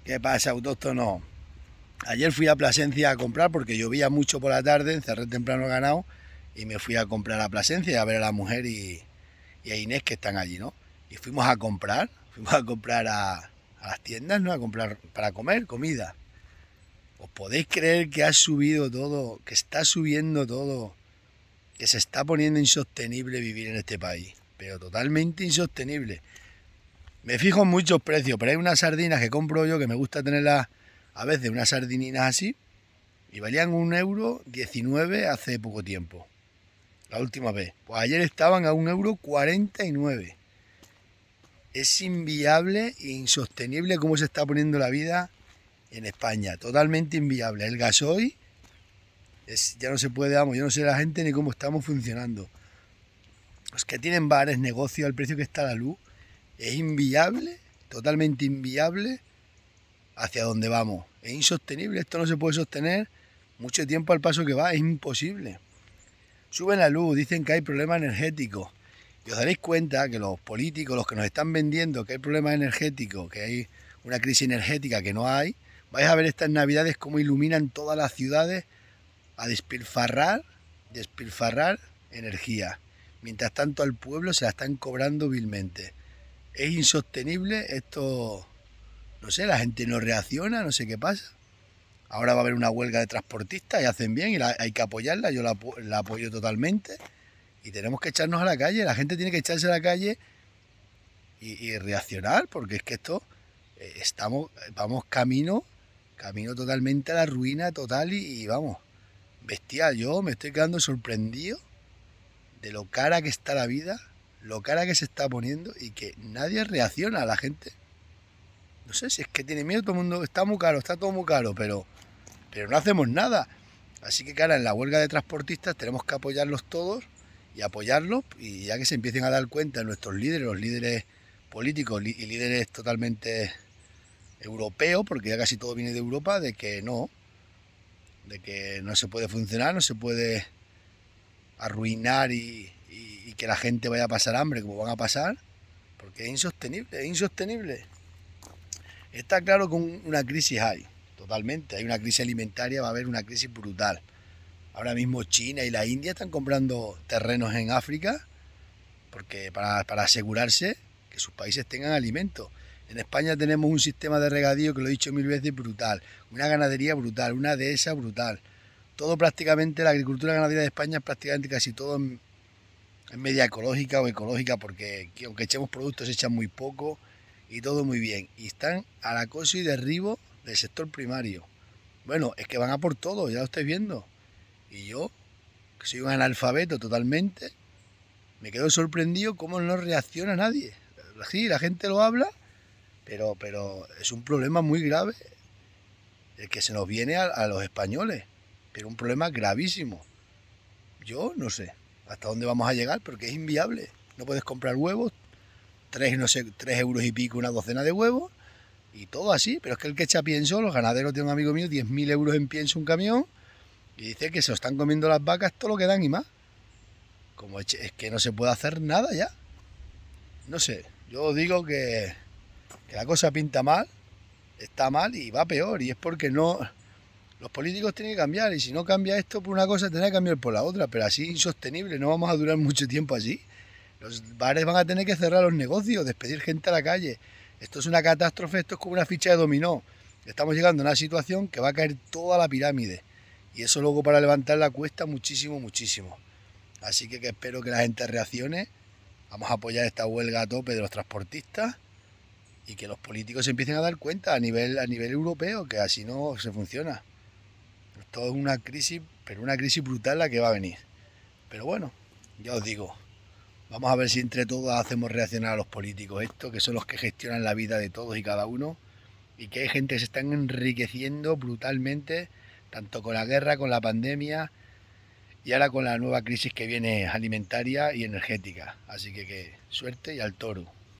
¿Qué pasa, autóctono? Ayer fui a Plasencia a comprar porque llovía mucho por la tarde, encerré temprano el ganado y me fui a comprar a Plasencia a ver a la mujer y a Inés que están allí, ¿no? Y fuimos a comprar a las tiendas, ¿no? A comprar para comer comida. ¿Os podéis creer que ha subido todo, que está subiendo todo, que se está poniendo insostenible vivir en este país? Pero totalmente insostenible. Me fijo en muchos precios, pero hay unas sardinas que compro yo que me gusta tenerlas a veces, unas sardininas así, y valían 1,19 € hace poco tiempo, la última vez. Pues ayer estaban a 1,49 €. Es inviable e insostenible cómo se está poniendo la vida en España, totalmente inviable. El gasoil ya no se puede, vamos, yo no sé la gente ni cómo estamos funcionando. Los que tienen bares, negocios, al precio que está la luz, es inviable, totalmente inviable hacia dónde vamos. Es insostenible, esto no se puede sostener mucho tiempo al paso que va, es imposible. Suben la luz, dicen que hay problemas energéticos. Y os daréis cuenta que los políticos, los que nos están vendiendo que hay problemas energéticos, que hay una crisis energética que no hay, vais a ver estas navidades cómo iluminan todas las ciudades a despilfarrar energía. Mientras tanto al pueblo se la están cobrando vilmente. Es insostenible esto. No sé, la gente no reacciona, no sé qué pasa. Ahora va a haber una huelga de transportistas y hacen bien y hay que apoyarla, yo la apoyo totalmente. Y tenemos que echarnos a la calle, la gente tiene que echarse a la calle y reaccionar, porque es que esto, vamos camino totalmente a la ruina total y vamos, bestial. Yo me estoy quedando sorprendido de lo cara que está la vida, lo cara que se está poniendo y que nadie reacciona a la gente. No sé si es que tiene miedo, todo el mundo está muy caro, está todo muy caro, pero no hacemos nada. Así que, cara, en la huelga de transportistas tenemos que apoyarlos todos y apoyarlos, y ya que se empiecen a dar cuenta nuestros líderes, los líderes políticos y líderes totalmente europeos, porque ya casi todo viene de Europa, de que no se puede funcionar, no se puede arruinar y que la gente vaya a pasar hambre como van a pasar, porque es insostenible, es insostenible. Está claro que una crisis hay, totalmente. Hay una crisis alimentaria, va a haber una crisis brutal. Ahora mismo China y la India están comprando terrenos en África porque para asegurarse que sus países tengan alimentos. En España tenemos un sistema de regadío que lo he dicho mil veces brutal, una ganadería brutal, una dehesa brutal. Todo prácticamente, la agricultura y la ganadería de España es prácticamente casi todo en media ecológica o ecológica, porque aunque echemos productos se echan muy poco y todo muy bien. Y están al acoso y derribo del sector primario. Bueno, es que van a por todo, ya lo estáis viendo. Y yo, que soy un analfabeto totalmente, me quedo sorprendido cómo no reacciona nadie. Sí, la gente lo habla, pero es un problema muy grave el que se nos viene a los españoles. Pero un problema gravísimo. Yo no sé hasta dónde vamos a llegar porque es inviable. No puedes comprar huevos, no sé, 3 € y pico una docena de huevos y todo así. Pero es que el que echa pienso, los ganaderos de un amigo mío, 10.000 € en pienso un camión y dice que se lo están comiendo las vacas todo lo que dan y más. Como es que no se puede hacer nada ya. No sé, yo digo que la cosa pinta mal, está mal y va peor. Y es porque no, los políticos tienen que cambiar. Y si no cambia esto por una cosa, tendrá que cambiar por la otra. Pero así insostenible, no vamos a durar mucho tiempo así. Los bares van a tener que cerrar los negocios, despedir gente a la calle. Esto es una catástrofe, esto es como una ficha de dominó. Estamos llegando a una situación que va a caer toda la pirámide. Y eso luego para levantarla cuesta muchísimo, muchísimo. Así que espero que la gente reaccione. Vamos a apoyar esta huelga a tope de los transportistas y que los políticos se empiecen a dar cuenta a nivel europeo, que así no se funciona. Esto es una crisis, pero una crisis brutal la que va a venir. Pero bueno, ya os digo, vamos a ver si entre todos hacemos reaccionar a los políticos estos, que son los que gestionan la vida de todos y cada uno, y que hay gente que se están enriqueciendo brutalmente, tanto con la guerra, con la pandemia, y ahora con la nueva crisis que viene alimentaria y energética. Así que suerte y al toro.